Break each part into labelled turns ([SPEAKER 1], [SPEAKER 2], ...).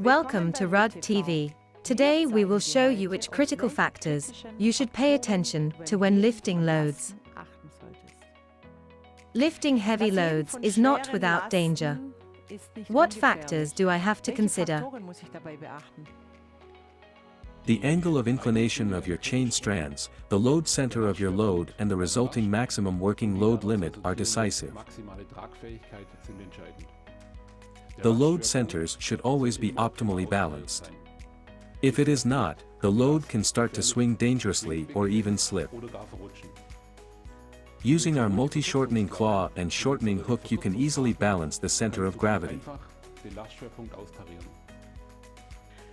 [SPEAKER 1] Welcome to RUD TV. Today we will show you which critical factors you should pay attention to when lifting loads. Lifting heavy loads is not without danger. What factors do I have to consider?
[SPEAKER 2] The angle of inclination of your chain strands, the load center of your load and the resulting maximum working load limit are decisive. The load centers should always be optimally balanced. If it is not, the load can start to swing dangerously or even slip. Using our multi-shortening claw and shortening hook, you can easily balance the center of gravity.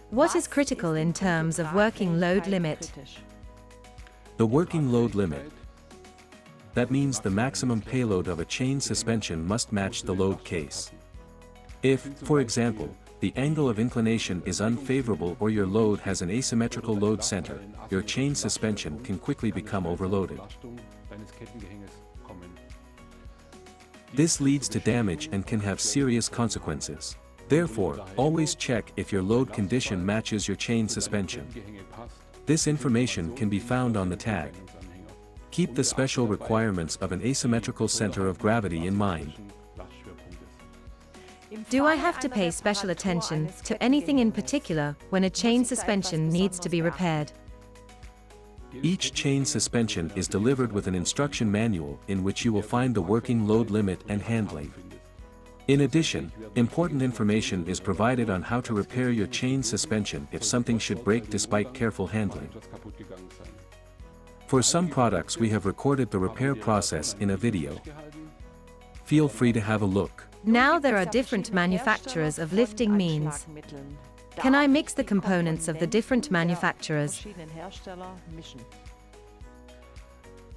[SPEAKER 1] What is critical in terms of working load limit?
[SPEAKER 2] The working load limit. That means the maximum payload of a chain suspension must match the load case. If, for example, the angle of inclination is unfavorable or your load has an asymmetrical load center, your chain suspension can quickly become overloaded. This leads to damage and can have serious consequences. Therefore, always check if your load condition matches your chain suspension. This information can be found on the tag. Keep the special requirements of an asymmetrical center of gravity in mind.
[SPEAKER 1] Do I have to pay special attention to anything in particular when a chain suspension needs to be repaired?
[SPEAKER 2] Each chain suspension is delivered with an instruction manual in which you will find the working load limit and handling. In addition, important information is provided on how to repair your chain suspension if something should break despite careful handling. For some products we have recorded the repair process in a video. Feel free to have a look.
[SPEAKER 1] Now there are different manufacturers of lifting means. Can I mix the components of the different manufacturers?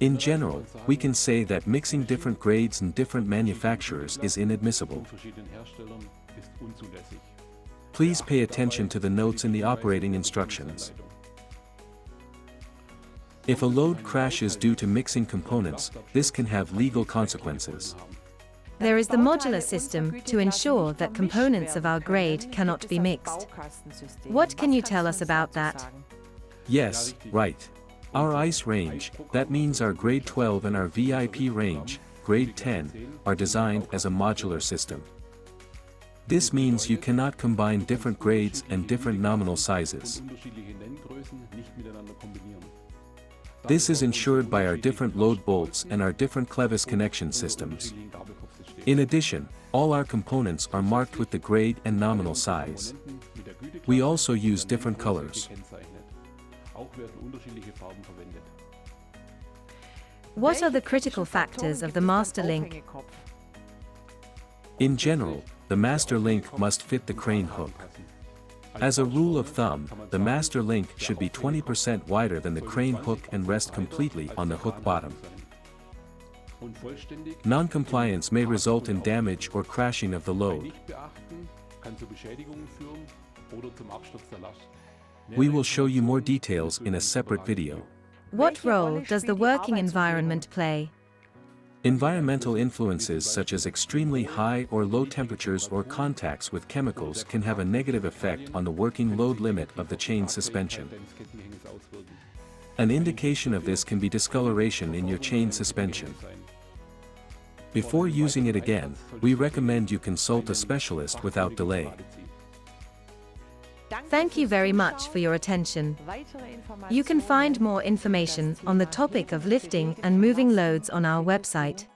[SPEAKER 2] In general, we can say that mixing different grades and different manufacturers is inadmissible. Please pay attention to the notes in the operating instructions. If a load crashes due to mixing components, this can have legal consequences.
[SPEAKER 1] There is the modular system to ensure that components of our grade cannot be mixed. What can you tell us about that?
[SPEAKER 2] Yes, right. Our ICE range, that means our grade 12 and our VIP range, grade 10, are designed as a modular system. This means you cannot combine different grades and different nominal sizes. This is ensured by our different load bolts and our different clevis connection systems. In addition, all our components are marked with the grade and nominal size. We also use different colors.
[SPEAKER 1] What are the critical factors of the master link?
[SPEAKER 2] In general, the master link must fit the crane hook. As a rule of thumb, the master link should be 20% wider than the crane hook and rest completely on the hook bottom. Non-compliance may result in damage or crashing of the load. We will show you more details in a separate video.
[SPEAKER 1] What role does the working environment play?
[SPEAKER 2] Environmental influences such as extremely high or low temperatures or contacts with chemicals can have a negative effect on the working load limit of the chain suspension. An indication of this can be discoloration in your chain suspension. Before using it again, we recommend you consult a specialist without delay.
[SPEAKER 1] Thank you very much for your attention. You can find more information on the topic of lifting and moving loads on our website.